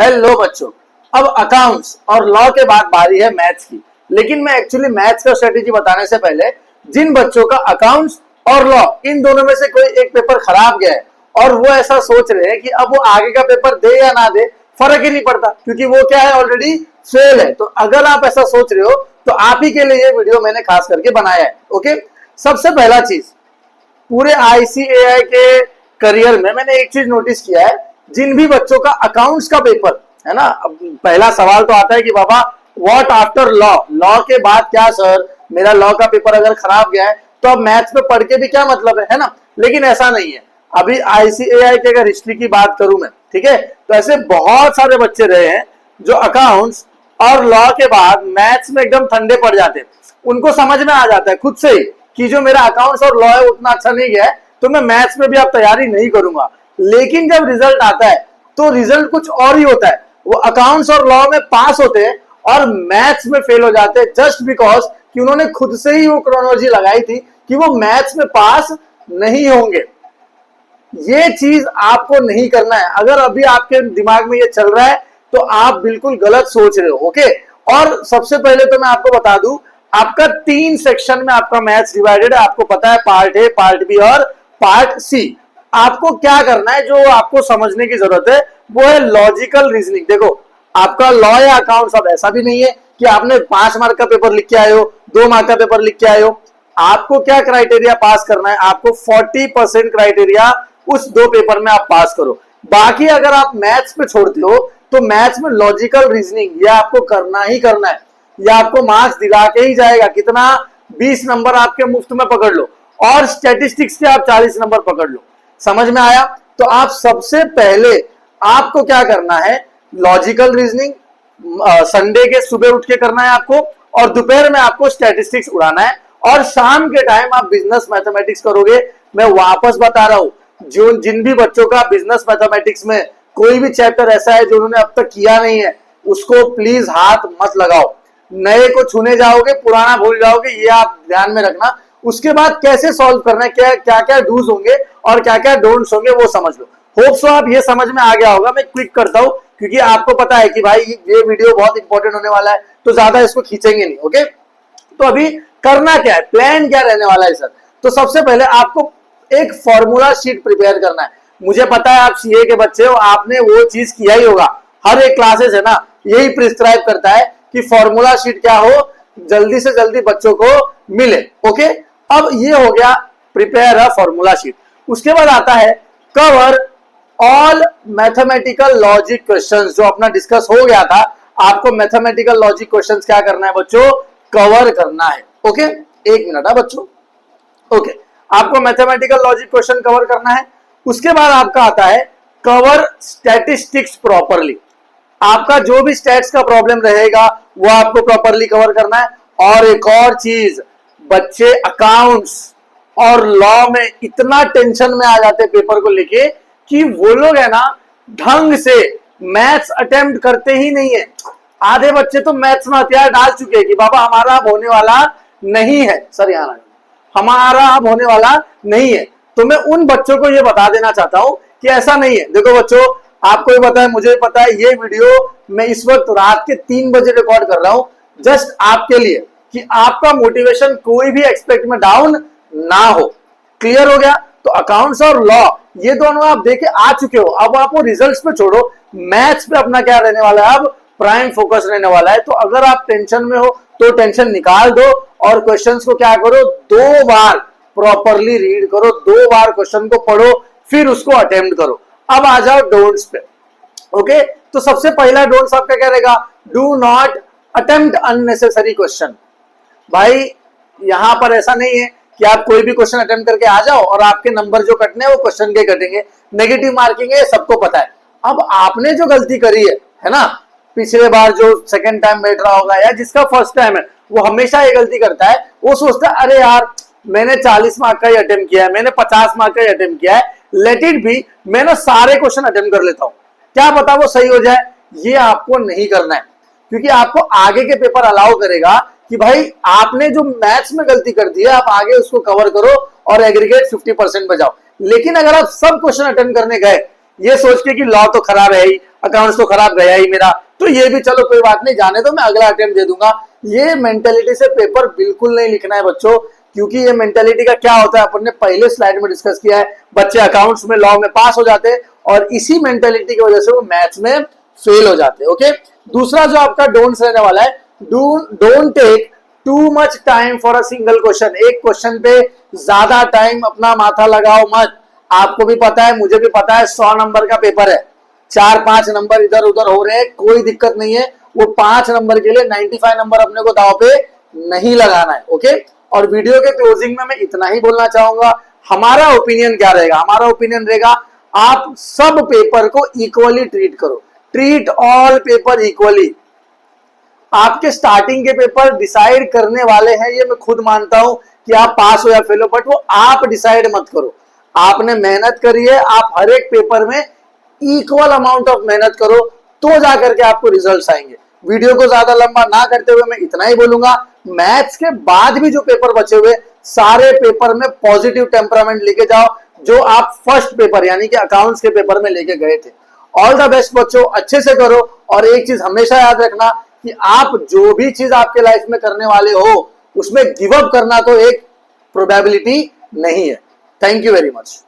Hello बच्चों, अब accounts और लॉ के बाद बारी है मैथ्स की। लेकिन मैं एक्चुअली मैथ्स का स्ट्रेटेजी बताने से पहले जिन बच्चों का अकाउंट्स और लॉ इन दोनों में से कोई एक पेपर खराब गया है और वो ऐसा सोच रहे हैं कि अब वो आगे का पेपर दे या ना दे, फर्क ही नहीं पड़ता क्योंकि वो क्या है, ऑलरेडी फेल है। तो अगर आप ऐसा सोच रहे हो तो आप ही के लिए ये वीडियो मैंने खास करके बनाया है। ओके, सबसे पहला चीज, पूरे आईसीएआई के करियर में मैंने एक चीज नोटिस किया है, जिन भी बच्चों का अकाउंट्स का पेपर है ना, पहला सवाल तो आता है कि बाबा व्हाट आफ्टर लॉ, लॉ के बाद क्या सर, मेरा लॉ का पेपर अगर खराब गया है तो अब मैथ्स में पढ़ के भी क्या मतलब है ना। लेकिन ऐसा नहीं है। अभी आईसीएआई के अगर हिस्ट्री की बात करूं मैं, ठीक है, तो ऐसे बहुत सारे बच्चे रहे हैं जो अकाउंट्स और लॉ के बाद मैथ्स में एकदम ठंडे पड़ जाते हैं। उनको समझ में आ जाता है खुद से ही कि जो मेरा अकाउंट्स और लॉ है उतना अच्छा नहीं गया है तो मैं मैथ्स में भी अब तैयारी नहीं करूंगा। लेकिन जब रिजल्ट आता है तो रिजल्ट कुछ और ही होता है। वो अकाउंट्स और लॉ में पास होते हैं और मैथ्स में फेल हो जाते हैं, जस्ट बिकॉज कि उन्होंने खुद से ही वो क्रोनोलॉजी लगाई थी कि वो मैथ्स में पास नहीं होंगे। ये चीज आपको नहीं करना है। अगर अभी आपके दिमाग में ये चल रहा है तो आप बिल्कुल गलत सोच रहे हो। ओके, और सबसे पहले तो मैं आपको बता दूं, आपका 3 सेक्शन में आपका मैथ्स डिवाइडेड है। आपको पता है, पार्ट ए, पार्ट बी और पार्ट सी। आपको क्या करना है, जो आपको समझने की जरूरत है वो है लॉजिकल रीजनिंग। देखो, आपका लॉ या अकाउंट्स अब ऐसा भी नहीं है कि आपने 5 मार्क का पेपर लिख के आए हो, 2 मार्क का पेपर लिख के आए हो। आपको क्या क्राइटेरिया पास करना है, आपको 40% क्राइटेरिया उस 2 पेपर में आप पास करो। बाकी अगर आप मैथ्स पे छोड़ते हो तो मैथ्स में लॉजिकल रीजनिंग यह आपको करना ही करना है। यह आपको मार्क्स दिला के ही जाएगा। कितना? 20 नंबर आपके मुफ्त में पकड़ लो और स्टैटिस्टिक्स के आप 40 नंबर पकड़ लो। समझ में आया? तो आप सबसे पहले आपको क्या करना है, लॉजिकल रीजनिंग संडे के सुबह उठ के करना है आपको, और दोपहर में आपको स्टैटिस्टिक्स उड़ाना है, और शाम के टाइम आप बिजनेस मैथमेटिक्स करोगे। मैं वापस बता रहा हूं, जो जिन भी बच्चों का बिजनेस मैथमेटिक्स में कोई भी चैप्टर ऐसा है जो उन्होंने अब तक किया नहीं है, उसको प्लीज हाथ मत लगाओ। नए को छूने जाओगे, पुराना भूल जाओगे, ये आप ध्यान में रखना। उसके बाद कैसे सॉल्व करना है, क्या क्या डूज होंगे और क्या क्या डोंट्स होंगे वो समझ लो। होप सो आप ये समझ में आ गया होगा। मैं क्विक करता हूं क्योंकि आपको पता है कि भाई ये वीडियो बहुत इंपॉर्टेंट होने वाला है, तो ज्यादा इसको खींचेंगे नहीं। ओके, तो अभी करना क्या है, प्लान क्या रहने वाला है सर। तो सबसे पहले आपको एक फॉर्मूला शीट प्रिपेयर करना है। मुझे पता है आप सीए के बच्चे हो, आपने वो चीज किया ही होगा। हर एक क्लासेस है ना, यही प्रिस्क्राइब करता है कि फॉर्मूला शीट क्या हो, जल्दी से जल्दी बच्चों को मिले। ओके, अब ये हो गया प्रिपेयर अ फॉर्मूला शीट। उसके बाद आता है cover all mathematical logic questions, जो अपना डिस्कस हो गया था। आपको मैथमेटिकल लॉजिक क्वेश्चंस क्या करना है बच्चों, कवर करना है। ओके, एक मिनट है बच्चों। ओके, आपको मैथमेटिकल लॉजिक क्वेश्चन कवर करना है। उसके बाद आपका आता है कवर स्टैटिस्टिक्स प्रॉपरली। आपका जो भी स्टैट्स का प्रॉब्लम रहेगा वो आपको प्रॉपरली कवर करना है। और एक और चीज, बच्चे अकाउंट्स और लॉ में इतना टेंशन में आ जाते हैं पेपर को लेके कि वो लोग है ना, ढंग से मैथ्स अटेम्प्ट करते ही नहीं है। आधे बच्चे तो मैथ्स में हथियार डाल चुके हैं कि बाबा हमारा अब होने वाला नहीं है सर, यहाँ हमारा अब होने वाला नहीं है। तो मैं उन बच्चों को ये बता देना चाहता हूं कि ऐसा नहीं है। देखो बच्चों, आपको भी पता है, मुझे भी पता है, ये वीडियो मैं इस वक्त रात के 3 बजे रिकॉर्ड कर रहा हूं जस्ट आपके लिए, कि आपका मोटिवेशन कोई भी एस्पेक्ट में डाउन ना हो। क्लियर हो गया? तो अकाउंट्स और लॉ ये दोनों आप देखे आ चुके हो। अब आप वो रिजल्ट्स पे छोड़ो, मैथ्स पे अपना क्या रहने वाला है, अब प्राइम फोकस रहने वाला है। तो अगर आप टेंशन में हो तो टेंशन निकाल दो और क्वेश्चंस को क्या करो, 2 बार प्रॉपरली रीड करो, 2 बार क्वेश्चन को पढ़ो, फिर उसको अटेम्प्ट करो। अब आ जाओ डोंट्स पे। ओके, तो सबसे पहला डोंट्स आपका क्या रहेगा, do not attempt unnecessary question. भाई यहां पर ऐसा नहीं है कि आप कोई भी क्वेश्चन अटेम्प्ट करके आ जाओ और आपके नंबर जो कटने हैं वो क्वेश्चन के कटेंगे, नेगेटिव मार्किंग है, सबको पता है। अब आपने जो गलती करी है ना, पिछले बार जो सेकंड टाइम बैठ रहा होगा या जिसका फर्स्ट टाइम है, वो हमेशा ये गलती करता है। वो सोचता है अरे यार मैंने 40 मार्क का ही अटेम्प्ट किया है, मैंने 50 मार्क का ही अटेम्प्ट किया है, लेट इट बी, मैं ना सारे क्वेश्चन अटेम्प्ट कर लेता हूं, क्या पता वो सही हो जाए। ये आपको नहीं करना है, क्योंकि आपको आगे के पेपर अलाउ करेगा कि भाई आपने जो मैथ्स में गलती कर दी है आप आगे उसको कवर करो और एग्रीगेट 50% पे जाओ। लेकिन अगर आप सब क्वेश्चन अटेम्प्ट करने गए ये सोच के कि लॉ तो खराब है ही, अकाउंट्स तो खराब गया ही मेरा, तो ये भी चलो कोई बात नहीं, जाने दो, मैं अगला अटेम्प्ट दे दूंगा। ये मेंटेलिटी से पेपर बिल्कुल नहीं लिखना है बच्चों, क्योंकि ये मेंटेलिटी का क्या होता है अपन ने पहले स्लाइड में डिस्कस किया है, बच्चे अकाउंट्स में लॉ में पास हो जाते हैं और इसी मेंटेलिटी की वजह से वो मैथ्स में फेल हो जाते हैं। ओके, दूसरा जो आपका डोंट्स रहने वाला है, don't take too much time for a single question. एक क्वेश्चन पे ज्यादा टाइम अपना माथा लगाओ मत। आपको भी पता है, मुझे भी पता है, 100 नंबर का पेपर है, 4-5 नंबर इधर उधर हो रहे हैं, कोई दिक्कत नहीं है, वो 5 नंबर के लिए 95 नंबर अपने को दाव पे नहीं लगाना है। ओके, और वीडियो के क्लोजिंग में मैं इतना ही बोलना चाहूंगा, हमारा ओपिनियन क्या रहेगा, हमारा ओपिनियन रहेगा आप सब पेपर को इक्वली ट्रीट करो, ट्रीट ऑल पेपर इक्वली। आपके स्टार्टिंग के पेपर डिसाइड करने वाले हैं, ये मैं खुद मानता हूं कि आप पास हो या फेल हो, बट वो आप डिसाइड मत करो। आपने मेहनत करी है, आप हर एक पेपर में इक्वल अमाउंट ऑफ मेहनत करो, तो जाकर के आपको रिजल्ट्स आएंगे। वीडियो को ज्यादा लंबा ना करते हुए मैं इतना ही बोलूंगा, मैथ्स के बाद भी जो पेपर बचे हुए सारे पेपर में पॉजिटिव टेम्परामेंट लेके जाओ, जो आप फर्स्ट पेपर यानी कि अकाउंट्स के पेपर में लेके गए थे। ऑल द बेस्ट बच्चों, अच्छे से करो। और एक चीज हमेशा याद रखना कि आप जो भी चीज आपके लाइफ में करने वाले हो उसमें गिव अप करना तो एक प्रोबेबिलिटी नहीं है। Thank you very much.